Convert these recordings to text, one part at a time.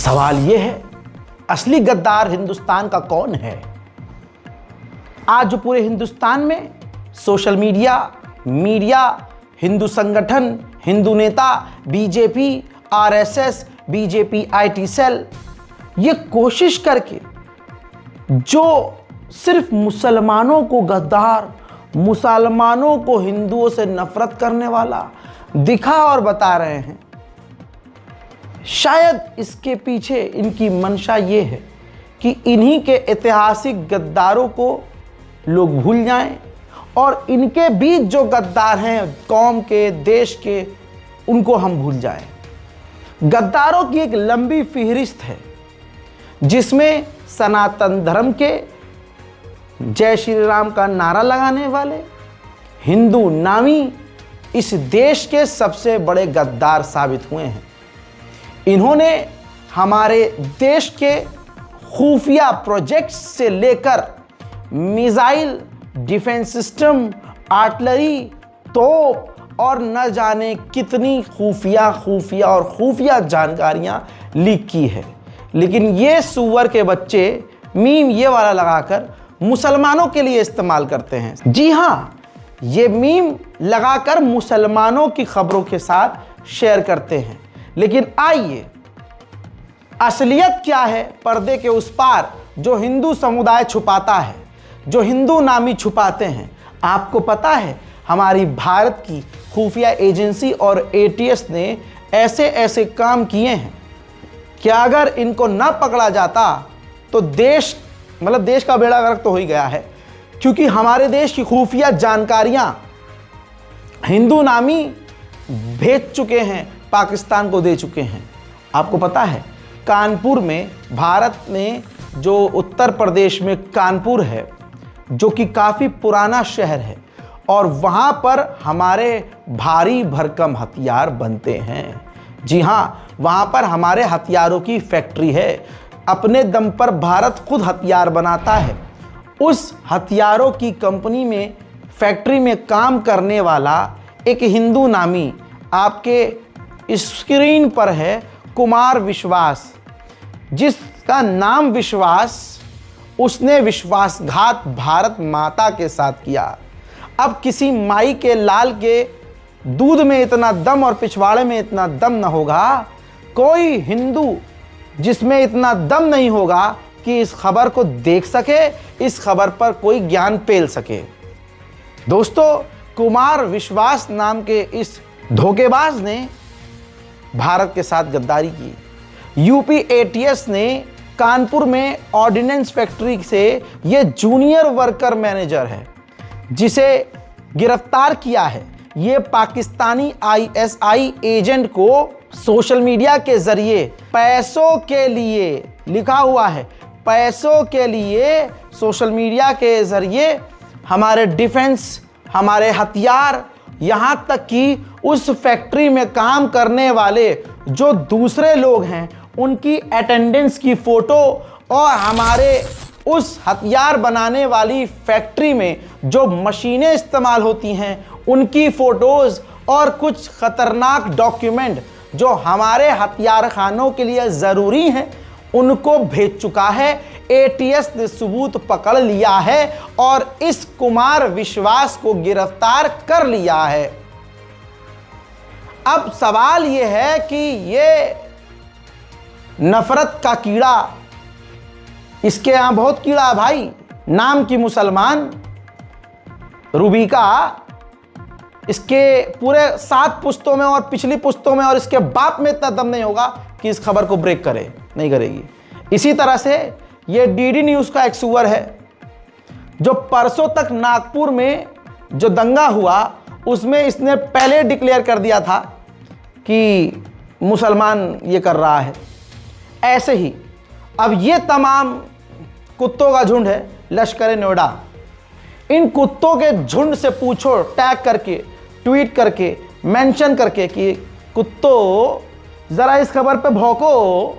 सवाल यह है, असली गद्दार हिंदुस्तान का कौन है? आज जो पूरे हिंदुस्तान में सोशल मीडिया, हिंदू संगठन, हिंदू नेता, BJP, RSS, BJP IT cell, ये कोशिश करके जो सिर्फ मुसलमानों को गद्दार, मुसलमानों को हिंदुओं से नफरत करने वाला दिखा और बता रहे हैं, शायद इसके पीछे इनकी मंशा ये है कि इन्हीं के ऐतिहासिक गद्दारों को लोग भूल जाएं और इनके बीच जो गद्दार हैं कौम के, देश के, उनको हम भूल जाएं। गद्दारों की एक लंबी फहरिस्त है जिसमें सनातन धर्म के जय श्री राम का नारा लगाने वाले हिंदू नामी इस देश के सबसे बड़े गद्दार साबित हुए हैं। इन्होंने हमारे देश के खुफिया प्रोजेक्ट्स से लेकर मिसाइल, डिफेंस सिस्टम, आर्टिलरी, तोप और न जाने कितनी खुफिया जानकारियां लीक की है। लेकिन ये सुअर के बच्चे मीम ये वाला लगाकर मुसलमानों के लिए इस्तेमाल करते हैं। जी हाँ, ये मीम लगाकर मुसलमानों की खबरों के साथ शेयर करते हैं। लेकिन आइए, असलियत क्या है पर्दे के उस पार जो हिंदू समुदाय छुपाता है, जो हिंदू नामी छुपाते हैं। आपको पता है, हमारी भारत की खुफिया एजेंसी और एटीएस ने ऐसे ऐसे काम किए हैं कि अगर इनको न पकड़ा जाता तो देश का बेड़ा गर्क तो हो ही गया है, क्योंकि हमारे देश की खुफिया जानकारियां हिंदू नामी भेज चुके हैं, पाकिस्तान को दे चुके हैं। आपको पता है, कानपुर में, भारत में जो उत्तर प्रदेश में कानपुर है, जो कि काफ़ी पुराना शहर है, और वहाँ पर हमारे भारी भरकम हथियार बनते हैं। जी हाँ, वहाँ पर हमारे हथियारों की फैक्ट्री है। अपने दम पर भारत खुद हथियार बनाता है। उस हथियारों की कंपनी में, फैक्ट्री में काम करने वाला एक हिंदू नामी आपके स्क्रीन पर है, कुमार विश्वास, जिसका नाम विश्वास, उसने विश्वासघात भारत माता के साथ किया। अब किसी माई के लाल के दूध में इतना दम और पिछवाड़े में इतना दम न होगा, कोई हिंदू जिसमें इतना दम नहीं होगा कि इस खबर को देख सके, इस खबर पर कोई ज्ञान पेल सके। दोस्तों, कुमार विश्वास नाम के इस धोखेबाज ने भारत के साथ गद्दारी की। यूपी एटीएस ने कानपुर में ऑर्डिनेंस फैक्ट्री से ये जूनियर वर्कर मैनेजर है जिसे गिरफ्तार किया है। ये पाकिस्तानी आईएसआई एजेंट को सोशल मीडिया के जरिए पैसों के लिए, लिखा हुआ है, पैसों के लिए सोशल मीडिया के जरिए हमारे डिफेंस, हमारे हथियार, यहाँ तक कि उस फैक्ट्री में काम करने वाले जो दूसरे लोग हैं उनकी अटेंडेंस की फ़ोटो और हमारे उस हथियार बनाने वाली फैक्ट्री में जो मशीनें इस्तेमाल होती हैं उनकी फ़ोटोज़ और कुछ ख़तरनाक डॉक्यूमेंट जो हमारे हथियार खानों के लिए ज़रूरी हैं उनको भेज चुका है। एटीएस ने सबूत पकड़ लिया है और इस कुमार विश्वास को गिरफ्तार कर लिया है। अब सवाल यह है कि ये नफरत का कीड़ा, इसके यहां बहुत कीड़ा है भाई। नाम की मुसलमान रूबिका, इसके पूरे 7 पुश्तों में और पिछली पुश्तों में और इसके बाप में इतना दम नहीं होगा कि इस खबर को ब्रेक करे, नहीं करेगी। इसी तरह से ये डीडी न्यूज़ का एक सुअर है जो परसों तक नागपुर में जो दंगा हुआ उसमें इसने पहले डिक्लेयर कर दिया था कि मुसलमान ये कर रहा है। ऐसे ही अब ये तमाम कुत्तों का झुंड है लश्कर नोएडा। इन कुत्तों के झुंड से पूछो, टैग करके, ट्वीट करके, मेंशन करके कि कुत्तों ज़रा इस खबर पे भौंको,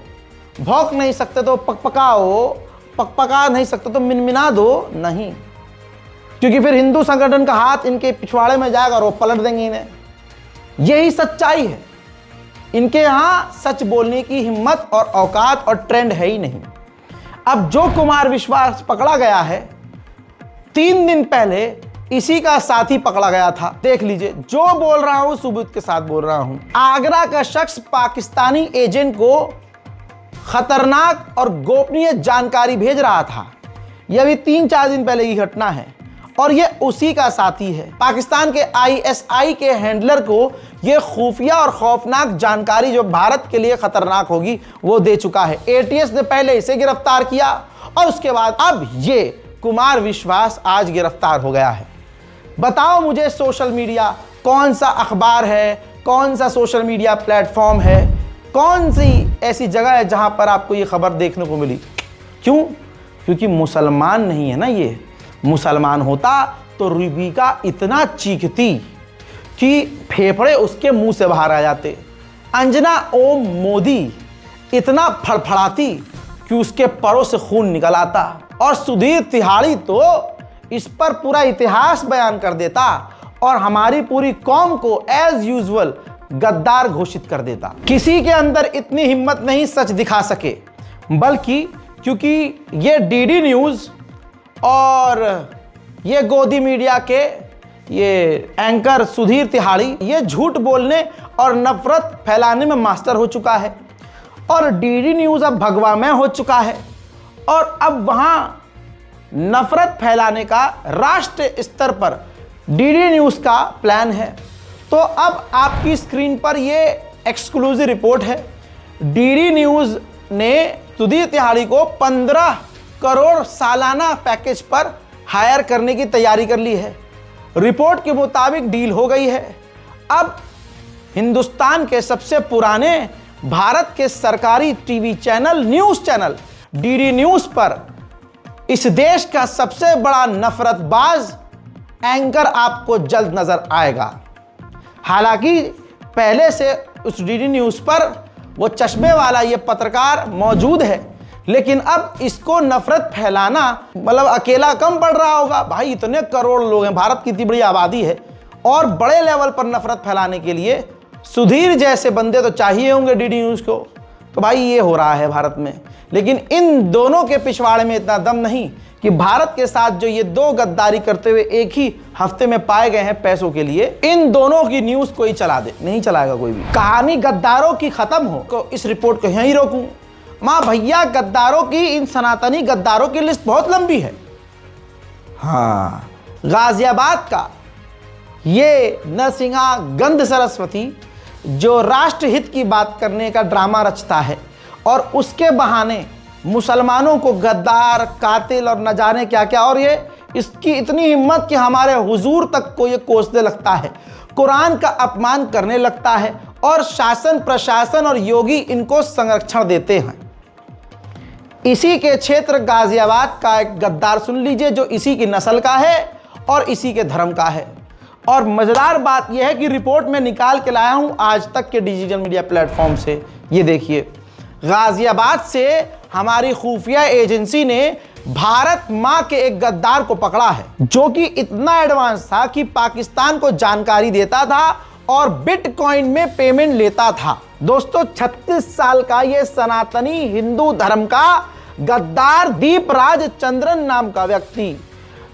भौंक नहीं सकते तो पकपकाओ, पकपका नहीं सकते तो मिनमिना दो। नहीं, क्योंकि फिर हिंदू संगठन का हाथ इनके पिछवाड़े में जाएगा और वो पलट देंगे इन्हें। यही सच्चाई है। इनके यहाँ सच बोलने की हिम्मत और औकात और ट्रेंड है ही नहीं। अब जो कुमार विश्वास पकड़ा गया है, 3 दिन पहले इसी का साथी पकड़ा गया था। देख लीजिए, जो बोल रहा हूं सबूत के साथ बोल रहा हूं। आगरा का शख्स पाकिस्तानी एजेंट को खतरनाक और गोपनीय जानकारी भेज रहा था। यह भी 3-4 दिन पहले की घटना है और यह उसी का साथी है। पाकिस्तान के ISI के हैंडलर को यह खुफिया और खौफनाक जानकारी जो भारत के लिए खतरनाक होगी वो दे चुका है। ATS ने पहले इसे गिरफ्तार किया और उसके बाद अब ये कुमार विश्वास आज गिरफ्तार हो गया है। बताओ मुझे, सोशल मीडिया कौन सा अखबार है, कौन सा सोशल मीडिया प्लेटफॉर्म है, कौन सी ऐसी जगह है जहां पर आपको ये खबर देखने को मिली? क्यों? क्योंकि मुसलमान नहीं है ना ये। मुसलमान होता तो रूबिका इतना चीखती कि फेफड़े उसके मुंह से बाहर आ जाते। अंजना ओम मोदी इतना फड़फड़ाती कि उसके परों से खून निकल आता। और सुधीर तिहाड़ी तो इस पर पूरा इतिहास बयान कर देता और हमारी पूरी कौम को एज यूजुअल गद्दार घोषित कर देता। किसी के अंदर इतनी हिम्मत नहीं सच दिखा सके, बल्कि क्योंकि ये DD न्यूज़ और ये गोदी मीडिया के ये एंकर सुधीर तिहाड़ी ये झूठ बोलने और नफरत फैलाने में मास्टर हो चुका है। और DD न्यूज़ अब भगवामय हो चुका है और अब वहाँ नफरत फैलाने का राष्ट्र स्तर पर DD न्यूज़ का प्लान है। तो अब आपकी स्क्रीन पर ये एक्सक्लूसिव रिपोर्ट है। DD न्यूज़ ने सुधीर तिहाड़ी को 15 करोड़ सालाना पैकेज पर हायर करने की तैयारी कर ली है। रिपोर्ट के मुताबिक डील हो गई है। अब हिंदुस्तान के सबसे पुराने भारत के सरकारी TV channel, news channel DD news पर इस देश का सबसे बड़ा नफरतबाज एंकर आपको जल्द नजर आएगा। हालांकि पहले से उस DD न्यूज़ पर वो चश्मे वाला ये पत्रकार मौजूद है, लेकिन अब इसको नफरत फैलाना मतलब अकेला कम पड़ रहा होगा। भाई इतने करोड़ लोग हैं, भारत की इतनी बड़ी आबादी है और बड़े लेवल पर नफरत फैलाने के लिए सुधीर जैसे बंदे तो चाहिए होंगे DD न्यूज़ को। तो भाई ये हो रहा है भारत में। लेकिन इन दोनों के पिछवाड़े में इतना दम नहीं कि भारत के साथ जो ये 2 गद्दारी करते हुए एक ही हफ्ते में पाए गए हैं पैसों के लिए, इन दोनों की न्यूज़ कोई चला दे। नहीं चलाएगा कोई भी। कहानी गद्दारों की खत्म हो तो इस रिपोर्ट को यहीं रोकूं। माँ भैया, गद्दारों की, इन सनातनी गद्दारों की लिस्ट बहुत लंबी है। हाँ, गाजियाबाद का ये नरसिंहा गंध सरस्वती जो राष्ट्रहित की बात करने का ड्रामा रचता है और उसके बहाने मुसलमानों को गद्दार, कातिल और न जाने क्या क्या, और ये इसकी इतनी हिम्मत कि हमारे हुजूर तक को ये कोसने लगता है, कुरान का अपमान करने लगता है और शासन प्रशासन और योगी इनको संरक्षण देते हैं। इसी के क्षेत्र गाजियाबाद का एक गद्दार सुन लीजिए जो इसी की नस्ल का है और इसी के धर्म का है। और मज़ेदार बात यह है कि रिपोर्ट में निकाल के लाया हूं आज तक के डिजिटल मीडिया प्लेटफॉर्म से। ये देखिए, गाजियाबाद से हमारी खुफिया एजेंसी ने भारत माँ के एक गद्दार को पकड़ा है जो कि इतना एडवांस था कि पाकिस्तान को जानकारी देता था और बिटकॉइन में पेमेंट लेता था। दोस्तों, 36 साल का ये सनातनी हिंदू धर्म का गद्दार दीपराज चंद्रन नाम का व्यक्ति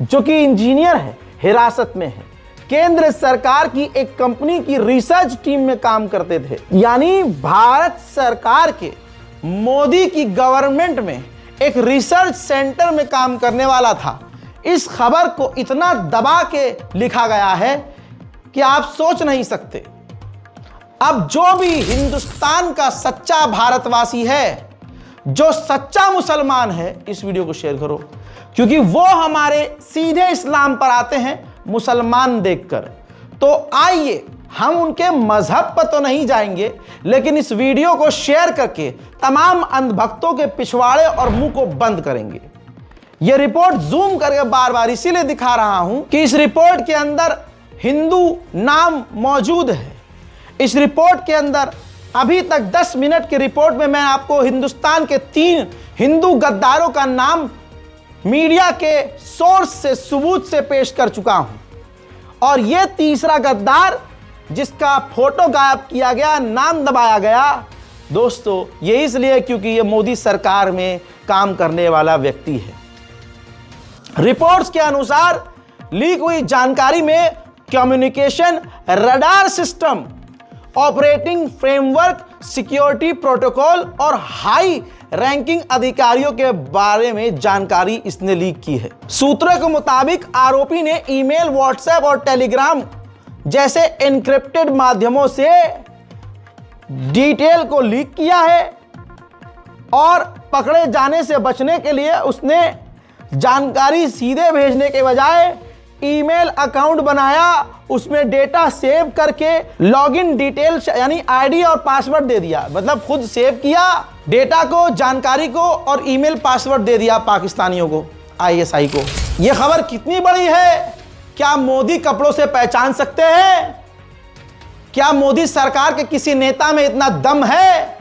जो कि इंजीनियर है, हिरासत में है। केंद्र सरकार की एक कंपनी की रिसर्च टीम में काम करते थे, यानी भारत सरकार के मोदी की गवर्नमेंट में एक रिसर्च सेंटर में काम करने वाला था। इस खबर को इतना दबा के लिखा गया है कि आप सोच नहीं सकते। अब जो भी हिंदुस्तान का सच्चा भारतवासी है, जो सच्चा मुसलमान है, इस वीडियो को शेयर करो, क्योंकि वो हमारे सीधे इस्लाम पर आते हैं मुसलमान देखकर। तो आइए, हम उनके मजहब पर तो नहीं जाएंगे, लेकिन इस वीडियो को शेयर करके तमाम अंधभक्तों के पिछवाड़े और मुंह को बंद करेंगे। यह रिपोर्ट जूम करके बार बार इसीलिए दिखा रहा हूं कि इस रिपोर्ट के अंदर हिंदू नाम मौजूद है। इस रिपोर्ट के अंदर अभी तक 10 मिनट की रिपोर्ट में मैं आपको हिंदुस्तान के 3 हिंदू गद्दारों का नाम मीडिया के सोर्स से, सबूत से पेश कर चुका हूं। और यह तीसरा गद्दार जिसका फोटो गायब किया गया, नाम दबाया गया। दोस्तों ये इसलिए क्योंकि ये मोदी सरकार में काम करने वाला व्यक्ति है। रिपोर्ट्स के अनुसार लीक हुई जानकारी में communication radar system, operating framework, security protocol और हाई रैंकिंग अधिकारियों के बारे में जानकारी इसने लीक की है। सूत्रों के मुताबिक आरोपी ने ईमेल, व्हाट्सएप और टेलीग्राम जैसे एन्क्रिप्टेड माध्यमों से डिटेल को लीक किया है और पकड़े जाने से बचने के लिए उसने जानकारी सीधे भेजने के बजाय ईमेल अकाउंट बनाया, उसमें डेटा सेव करके लॉगिन डिटेल्स यानी आईडी और पासवर्ड दे दिया। मतलब खुद सेव किया डेटा को, जानकारी को, और ईमेल पासवर्ड दे दिया पाकिस्तानियों को, आईएसआई को। यह खबर कितनी बड़ी है? क्या मोदी कपड़ों से पहचान सकते हैं? क्या मोदी सरकार के किसी नेता में इतना दम है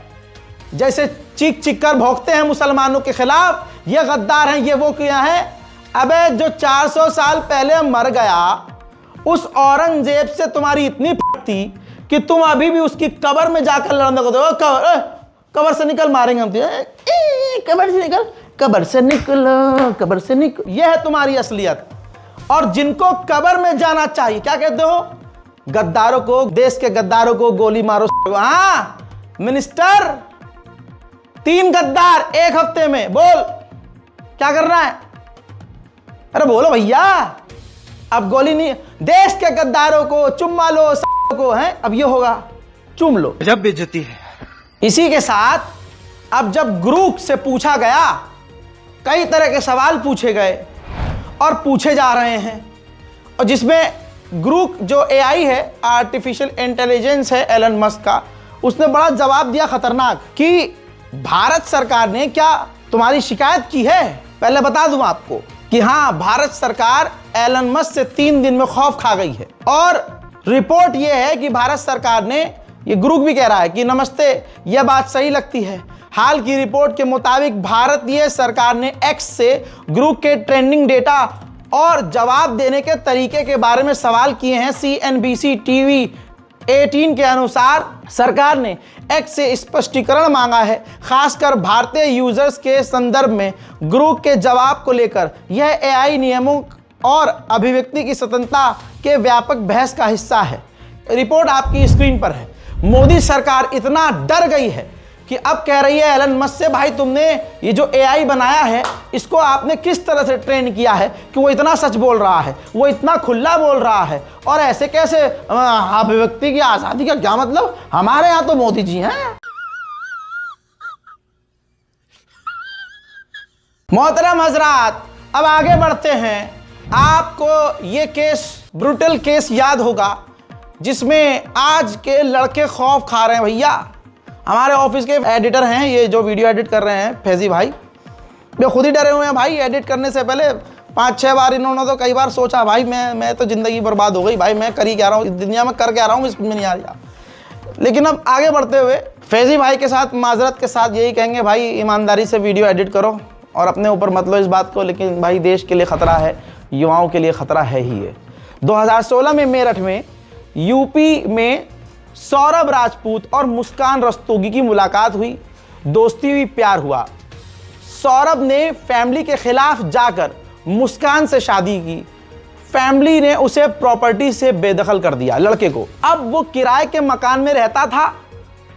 जैसे चीख चीख कर भौंकते हैं मुसलमानों के खिलाफ? ये गद्दार हैं, ये वो किया है। अबे जो 400 साल पहले मर गया, उस औरंगजेब से तुम्हारी इतनी थी कि तुम अभी भी उसकी कब्र में जाकर लड़ने को दो। कब्र से निकल, मारेंगे हम तुझे, कब्र से निकल, कब्र से निकल, कब्र से निकल। यह है तुम्हारी असलियत। और जिनको कब्र में जाना चाहिए, क्या कहते हो? गद्दारों को, देश के गद्दारों को गोली मारो। हाँ मिनिस्टर, 3 गद्दार एक हफ्ते में, बोल क्या करना है? अरे बोलो भैया, अब गोली नहीं, देश के गद्दारों को चुम्मा लो, को है, अब ये होगा चुम लो, जब बेइज्जती है। इसी के साथ अब जब ग्रुप से पूछा गया, कई तरह के सवाल पूछे गए और पूछे जा रहे हैं, और जिसमें ग्रुप जो एआई है, आर्टिफिशियल इंटेलिजेंस है एलन मस्क का, उसने बड़ा जवाब दिया खतरनाक कि भारत सरकार ने क्या तुम्हारी शिकायत की है? पहले बता दूं आपको कि हाँ, भारत सरकार एलन मस्क से 3 दिन में खौफ खा गई है। और रिपोर्ट यह है कि भारत सरकार ने, ये ग्रुप भी कह रहा है कि नमस्ते, यह बात सही लगती है। हाल की रिपोर्ट के मुताबिक भारतीय सरकार ने एक्स से ग्रुप के ट्रेंडिंग डेटा और जवाब देने के तरीके के बारे में सवाल किए हैं। CNBC TV 18 के अनुसार सरकार ने एक्स से स्पष्टीकरण मांगा है, खासकर भारतीय यूजर्स के संदर्भ में ग्रुप के जवाब को लेकर। यह एआई नियमों और अभिव्यक्ति की स्वतंत्रता के व्यापक बहस का हिस्सा है। रिपोर्ट आपकी स्क्रीन पर है। मोदी सरकार इतना डर गई है कि अब कह रही है एलन मस्क से, भाई तुमने ये जो एआई बनाया है, इसको आपने किस तरह से ट्रेन किया है कि वो इतना सच बोल रहा है, वो इतना खुला बोल रहा है, और ऐसे कैसे? अभिव्यक्ति की आजादी का क्या मतलब? हमारे यहाँ तो मोदी जी हैं। मोहतरम हजरात, अब आगे बढ़ते हैं। आपको ये केस, ब्रूटल केस याद होगा जिसमें आज के लड़के खौफ खा रहे हैं। भैया हमारे ऑफिस के एडिटर हैं, ये जो वीडियो एडिट कर रहे हैं, फैजी भाई, वे खुद ही डरे हुए हैं भाई। एडिट करने से पहले 5-6 बार इन्होंने तो कई बार सोचा, भाई मैं तो ज़िंदगी बर्बाद हो गई, भाई मैं कर ही क्या रहा हूँ, इस दुनिया में कर क्या रहा हूँ, इसमें नहीं आ रहा। लेकिन अब आगे बढ़ते हुए फैजी भाई के साथ माजरत के साथ यही कहेंगे, भाई ईमानदारी से वीडियो एडिट करो और अपने ऊपर मत लो इस बात को। लेकिन भाई देश के लिए ख़तरा है, युवाओं के लिए ख़तरा है ही है। 2016 में मेरठ में यूपी में सौरभ राजपूत और मुस्कान रस्तोगी की मुलाकात हुई, दोस्ती हुई, प्यार हुआ। सौरभ ने फैमिली के खिलाफ जाकर मुस्कान से शादी की। फैमिली ने उसे प्रॉपर्टी से बेदखल कर दिया, लड़के को। अब वो किराए के मकान में रहता था।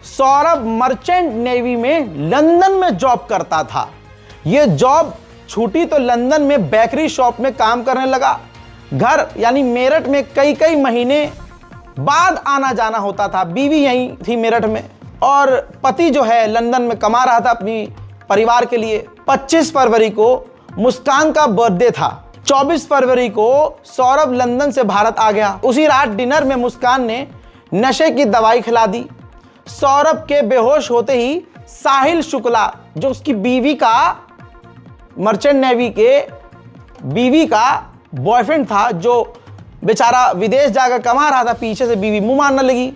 सौरभ मर्चेंट नेवी में लंदन में जॉब करता था। ये जॉब छूटी तो लंदन में बेकरी शॉप में काम करने लगा। घर यानी मेरठ में कई महीने बाद आना जाना होता था। बीवी यहीं थी मेरठ में, और पति जो है लंदन में कमा रहा था अपनी परिवार के लिए। 25 फरवरी को मुस्कान का बर्थडे था। 24 फरवरी को सौरभ लंदन से भारत आ गया। उसी रात डिनर में मुस्कान ने नशे की दवाई खिला दी। सौरभ के बेहोश होते ही साहिल शुक्ला, जो उसकी बीवी का, मर्चेंट नेवी के बीवी का बॉयफ्रेंड था, जो बेचारा विदेश जाकर कमा रहा था, पीछे से बीवी मुंह मारने लगी।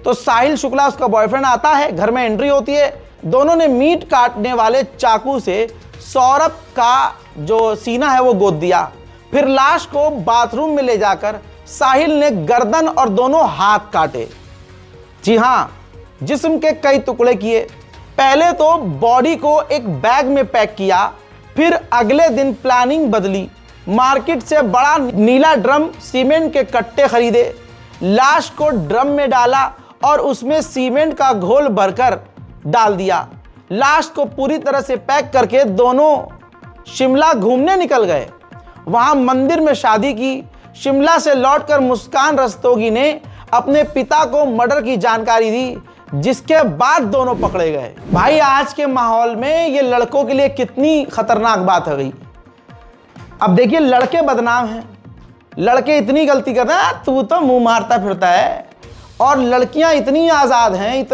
तो साहिल शुक्ला उसका बॉयफ्रेंड आता है, घर में एंट्री होती है। दोनों ने मीट काटने वाले चाकू से सौरभ का जो सीना है वो गोद दिया। फिर लाश को बाथरूम में ले जाकर साहिल ने गर्दन और दोनों हाथ काटे। जी हां, जिस्म के कई टुकड़े किए। पहले तो बॉडी को एक बैग में पैक किया, फिर अगले दिन प्लानिंग बदली। मार्केट से बड़ा नीला ड्रम सीमेंट के कट्टे खरीदे, लाश को ड्रम में डाला और उसमें सीमेंट का घोल भरकर डाल दिया। लाश को पूरी तरह से पैक करके दोनों शिमला घूमने निकल गए। वहां मंदिर में शादी की। शिमला से लौटकर मुस्कान रस्तोगी ने अपने पिता को मर्डर की जानकारी दी, जिसके बाद दोनों पकड़े गए। भाई आज के माहौल में ये लड़कों के लिए कितनी खतरनाक बात हो गई। अब देखिए, लड़के बदनाम हैं, लड़के इतनी गलती करते हैं, तू तो मुंह मारता फिरता है, और लड़कियां इतनी आज़ाद हैं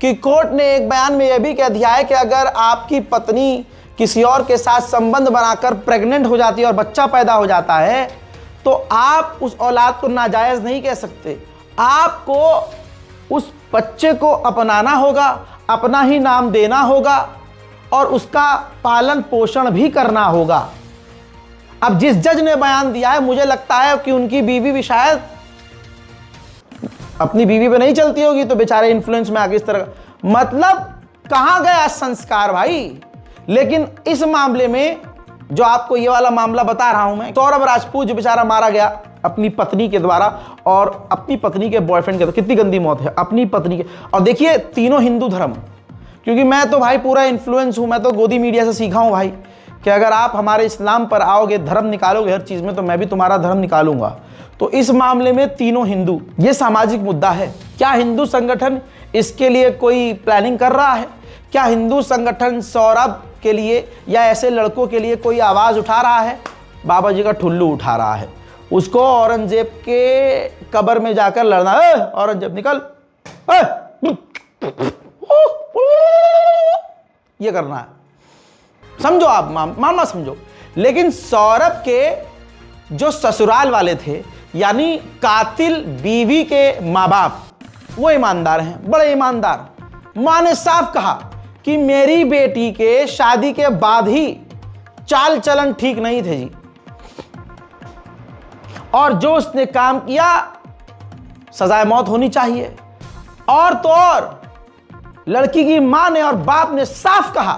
कि कोर्ट ने एक बयान में यह भी कह दिया है कि अगर आपकी पत्नी किसी और के साथ संबंध बनाकर प्रेग्नेंट हो जाती है और बच्चा पैदा हो जाता है, तो आप उस औलाद को नाजायज़ नहीं कह सकते। आपको उस बच्चे को अपनाना होगा, अपना ही नाम देना होगा और उसका पालन पोषण भी करना होगा। अब जिस जज ने बयान दिया है, मुझे लगता है कि उनकी बीवी भी शायद अपनी बीवी पे नहीं चलती होगी, तो बेचारे इन्फ्लुएंस में आगे इस तरह, मतलब कहां गया संस्कार भाई। लेकिन इस मामले में जो आपको ये वाला मामला बता रहा हूं मैं, सौरभ राजपूत जो बेचारा मारा गया अपनी पत्नी के द्वारा और अपनी पत्नी के बॉयफ्रेंड के द्वारा, कितनी गंदी मौत है अपनी पत्नी के। और देखिए, तीनों हिंदू धर्म, क्योंकि मैं तो भाई पूरा इन्फ्लुएंस हूं, मैं तो गोदी मीडिया से सीखा हूं भाई कि अगर आप हमारे इस्लाम पर आओगे, धर्म निकालोगे हर चीज़ में, तो मैं भी तुम्हारा धर्म निकालूंगा। तो इस मामले में तीनों हिंदू, ये सामाजिक मुद्दा है। क्या हिंदू संगठन इसके लिए कोई प्लानिंग कर रहा है? क्या हिंदू संगठन सौरभ के लिए या ऐसे लड़कों के लिए कोई आवाज़ उठा रहा है? बाबा जी का ठुल्लू उठा रहा है। उसको औरंगजेब के कब्र में जाकर लड़ना, औरंगजेब निकल, ये करना है। समझो आप, मामला समझो। लेकिन सौरभ के जो ससुराल वाले थे, यानी कातिल बीवी के माँ बाप, वो ईमानदार हैं, बड़े ईमानदार। माँ ने साफ कहा कि मेरी बेटी के शादी के बाद ही चाल चलन ठीक नहीं थे जी, और जो उसने काम किया सजाए मौत होनी चाहिए। और तो और लड़की की मां ने और बाप ने साफ कहा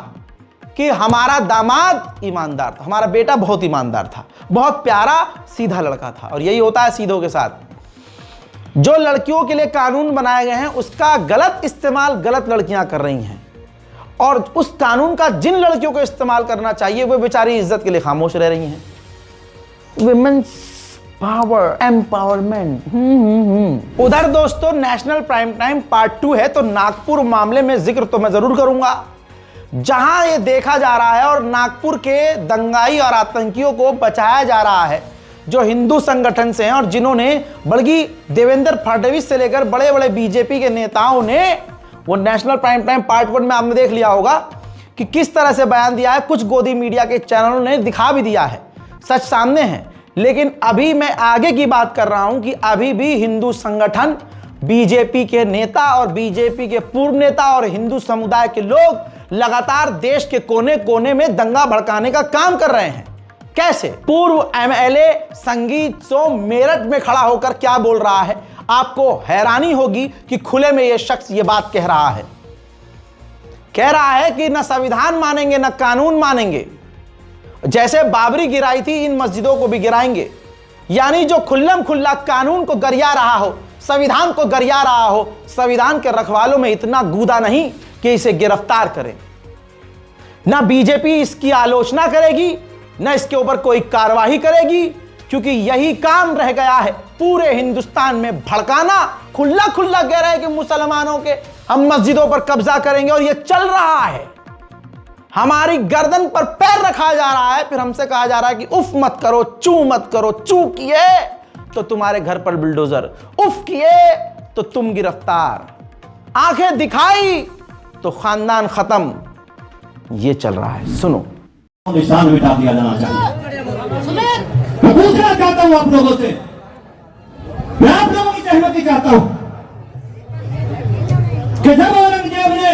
कि हमारा दामाद ईमानदार था, हमारा बेटा बहुत ईमानदार था, बहुत प्यारा सीधा लड़का था। और यही होता है सीधों के साथ। जो लड़कियों के लिए कानून बनाए गए हैं, उसका गलत इस्तेमाल गलत लड़कियां कर रही हैं, और उस कानून का जिन लड़कियों को इस्तेमाल करना चाहिए वो बेचारी इज्जत के लिए खामोश रह रही हैं। Women's power, empowerment. उधर दोस्तों नेशनल प्राइम टाइम पार्ट 2 है, तो नागपुर मामले में जिक्र तो मैं जरूर करूंगा, जहां ये देखा जा रहा है और नागपुर के दंगाई और आतंकियों को बचाया जा रहा है, जो हिंदू संगठन से हैं और जिन्होंने, बल्कि देवेंद्र फडणवीस से लेकर बड़े बड़े बीजेपी के नेताओं ने, वो नेशनल प्राइम टाइम पार्ट 1 में आपने देख लिया होगा कि किस तरह से बयान दिया है। कुछ गोदी मीडिया के चैनलों ने दिखा भी दिया है, सच सामने है। लेकिन अभी मैं आगे की बात कर रहा हूं कि अभी भी हिंदू संगठन, बीजेपी के नेता और बीजेपी के पूर्व नेता और हिंदू समुदाय के लोग लगातार देश के कोने कोने में दंगा भड़काने का काम कर रहे हैं। कैसे? पूर्व एमएलए संगीत सोम मेरठ में खड़ा होकर क्या बोल रहा है, आपको हैरानी होगी कि खुले में यह शख्स यह बात कह रहा है। कह रहा है कि न संविधान मानेंगे न कानून मानेंगे, जैसे बाबरी गिराई थी इन मस्जिदों को भी गिराएंगे। यानी जो खुल्लम खुल्ला कानून को गरिया रहा हो, संविधान को गरिया रहा हो, संविधान के रखवालों में इतना गूदा नहीं कि इसे गिरफ्तार करें। ना बीजेपी इसकी आलोचना करेगी, ना इसके ऊपर कोई कार्रवाई करेगी, क्योंकि यही काम रह गया है पूरे हिंदुस्तान में भड़काना। खुल्ला खुल्ला कह रहे हैं कि मुसलमानों के हम मस्जिदों पर कब्जा करेंगे, और यह चल रहा है। हमारी गर्दन पर पैर रखा जा रहा है, फिर हमसे कहा जा रहा है कि उफ मत करो, चू मत करो। चू किए तो तुम्हारे घर पर बुलडोजर, उफ किए तो तुम गिरफ्तार, आंखें दिखाई तो खानदान खत्म। ये चल रहा है। सुनो, निशान मिटा दिया जाना चाहिए। मैं पूछना चाहता हूं आप लोगों से, मैं आप लोगों की सहमति चाहता हूं कि जब औरंगजेब ने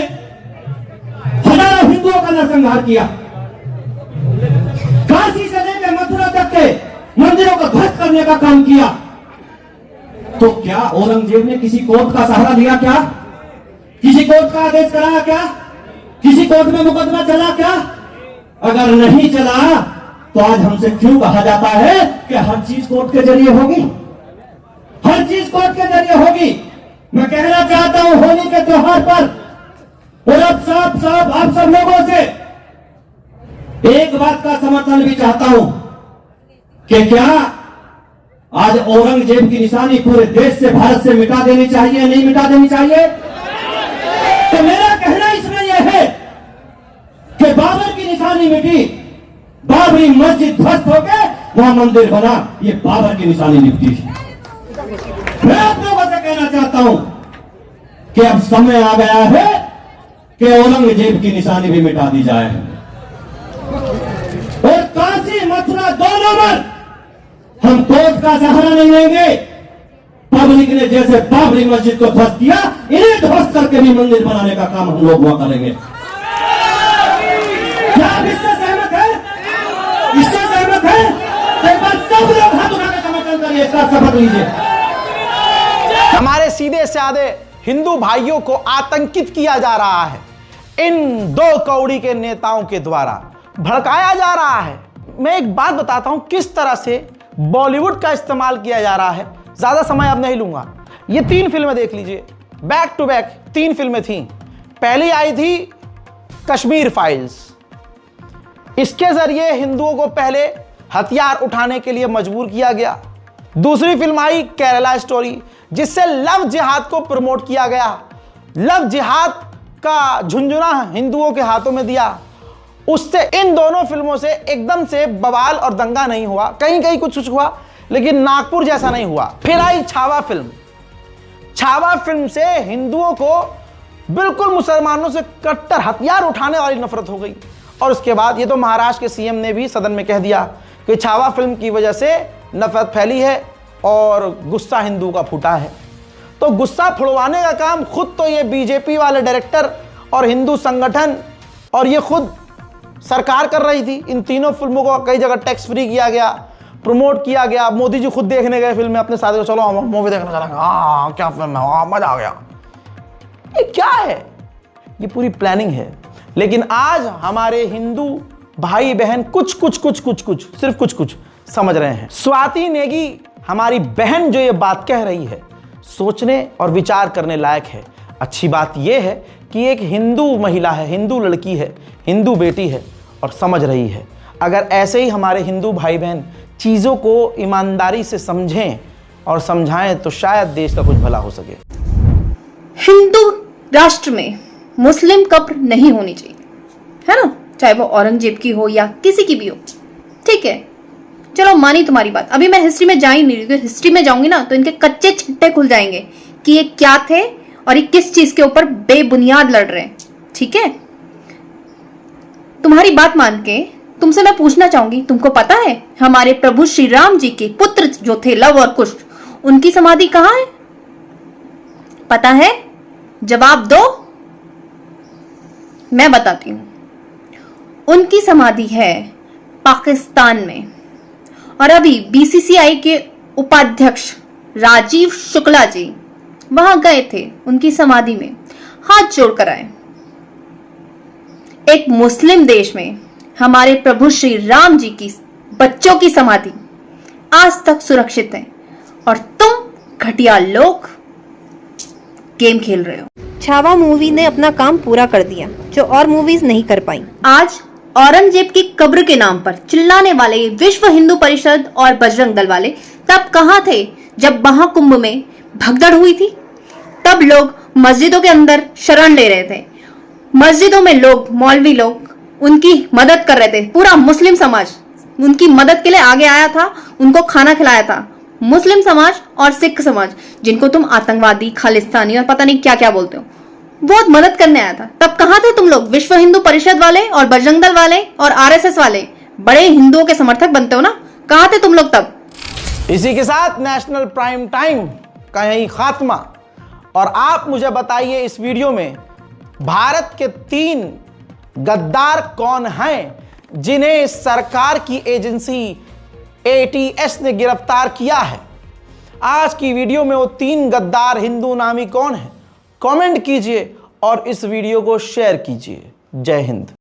हजारों हिंदुओं का नरसंहार किया, काशी से लेकर मथुरा तक के मंदिरों को ध्वस्त करने का काम किया। तो क्या औरंगजेब ने किसी कोर्ट का सहारा लिया? क्या किसी कोर्ट का आदेश कराया? क्या किसी कोर्ट में मुकदमा चला? क्या अगर नहीं चला तो आज हमसे क्यों कहा जाता है कि हर चीज कोर्ट के जरिए होगी, हर चीज कोर्ट के जरिए होगी? मैं कहना चाहता हूं होली के त्योहार पर और अब साफ साफ आप सब लोगों से एक बात का समर्थन भी चाहता हूं कि क्या आज औरंगजेब की निशानी पूरे देश से, भारत से मिटा देनी चाहिए, नहीं मिटा देनी चाहिए? तो मेरा कहना इसमें यह है कि बाबर की निशानी मिटी, बाबरी मस्जिद ध्वस्त हो गए, वहां मंदिर बना, ये बाबर की निशानी निपटी। मैं आप लोगों से कहना चाहता हूं कि अब समय आ गया है कि औरंगजेब की निशानी भी मिटा दी जाए और काशी मथुरा दोनों पर हम कोर्ट का सहारा नहीं लेंगे। पब्लिक ने जैसे बाबरी मस्जिद को ध्वस्त किया, इन्हें ध्वस्त करके भी मंदिर बनाने का काम हम लोग वहां करेंगे। क्या आप इससे सहमत है? इससे सहमत है? एक बार सब लोग हाथ उठाकर समर्थन करिए, इसका शपथ लीजिए। हमारे सीधे साधे हिंदू भाइयों को आतंकित किया जा रहा है, इन दो कौड़ी के नेताओं के द्वारा भड़काया जा रहा है। मैं एक बात बताता हूं किस तरह से बॉलीवुड का इस्तेमाल किया जा रहा है। ज्यादा समय अब नहीं लूंगा। ये 3 फिल्में देख लीजिए, बैक टू बैक 3 फिल्में थी। पहली आई थी कश्मीर फाइल्स, इसके जरिए हिंदुओं को पहले हथियार उठाने के लिए मजबूर किया गया। दूसरी फिल्म आई केरला स्टोरी, जिससे लव जिहाद को प्रमोट किया गया। लव जिहाद का झुंझुना हिंदुओं के हाथों में दिया। उससे इन दोनों फिल्मों से एकदम से बवाल और दंगा नहीं हुआ, कहीं कहीं कुछ हुआ, लेकिन नागपुर जैसा नहीं हुआ। फिर आई छावा फिल्म। छावा फिल्म से हिंदुओं को बिल्कुल मुसलमानों से कट्टर हथियार उठाने वाली नफरत हो गई। और उसके बाद ये तो महाराष्ट्र के सीएम ने भी सदन में कह दिया कि छावा फिल्म की वजह से नफरत फैली है और गुस्सा हिंदू का फूटा है। तो गुस्सा फुड़वाने का काम खुद तो ये बीजेपी वाले डायरेक्टर और हिंदू संगठन और ये खुद सरकार कर रही थी। इन तीनों फिल्मों को कई जगह टैक्स फ्री किया गया, प्रमोट किया गया। मोदी जी खुद देखने गए फिल्म में अपने साथियों, चलो हम मूवी देखने चलेंगे, हाँ क्या फिल्म है, हाँ मजा आ गया। ये क्या है? ये पूरी प्लानिंग है। लेकिन आज हमारे हिंदू भाई बहन कुछ सिर्फ कुछ समझ रहे हैं। स्वाति नेगी हमारी बहन जो ये बात कह रही है, सोचने और विचार करने लायक है। अच्छी बात यह है कि एक हिंदू महिला है, हिंदू लड़की है, हिंदू बेटी है और समझ रही है। अगर ऐसे ही हमारे हिंदू भाई बहन चीज़ों को ईमानदारी से समझें और समझाएं तो शायद देश का कुछ भला हो सके। हिंदू राष्ट्र में मुस्लिम कब्र नहीं होनी चाहिए, है ना, चाहे वो औरंगजेब की हो या किसी की भी हो। ठीक है, चलो मानी तुम्हारी बात। अभी मैं हिस्ट्री में जा ही नहीं रही, हिस्ट्री में जाऊंगी ना तो इनके कच्चे छिट्टे खुल जाएंगे कि ये क्या थे और ये किस चीज के ऊपर बेबुनियाद लड़ रहे हैं। ठीक है, तुम्हारी बात मान के तुमसे मैं पूछना चाहूंगी, तुमको पता है हमारे प्रभु श्री राम जी के पुत्र जो थे लव और कुश, उनकी समाधि कहाँ है? पता है? जवाब दो। मैं बताती हूं। उनकी समाधि है पाकिस्तान में। और अभी बीसीसीआई के उपाध्यक्ष राजीव शुक्ला जी वहां गए थे उनकी समाधि में हाथ जोड़कर आए। एक मुस्लिम देश में हमारे प्रभु श्री राम जी की बच्चों की समाधि आज तक सुरक्षित है और तुम घटिया लोग गेम खेल रहे हो। छावा मूवी ने अपना काम पूरा कर दिया जो और मूवीज नहीं कर पाई। आज औरंगजेब की कब्र के नाम पर चिल्लाने वाले विश्व हिंदू परिषद और बजरंग दल वाले तब कहां थे जब महाकुंभ में भगदड़ हुई थी? तब लोग मस्जिदों के अंदर शरण ले रहे थे, मस्जिदों में लोग, मौलवी लोग उनकी मदद कर रहे थे। पूरा मुस्लिम समाज उनकी मदद के लिए आगे आया था, उनको खाना खिलाया था। मुस्लिम समाज और सिख समाज, जिनको तुम आतंकवादी, खालिस्तानी और पता नहीं क्या क्या बोलते हो, बहुत मदद करने आया था। तब कहां थे तुम लोग? विश्व हिंदू परिषद वाले और बजरंग दल वाले और आरएसएस वाले, बड़े हिंदुओं के समर्थक बनते हो ना, कहां थे तुम लोग तब? इसी के साथ नेशनल प्राइम टाइम का यही खात्मा। और आप मुझे बताइए इस वीडियो में भारत के 3 गद्दार कौन हैं जिन्हें सरकार की एजेंसी एटीएस ने गिरफ्तार किया है। आज की वीडियो में वो 3 गद्दार हिंदू नामी कौन है, कमेंट कीजिए और इस वीडियो को शेयर कीजिए। जय हिंद।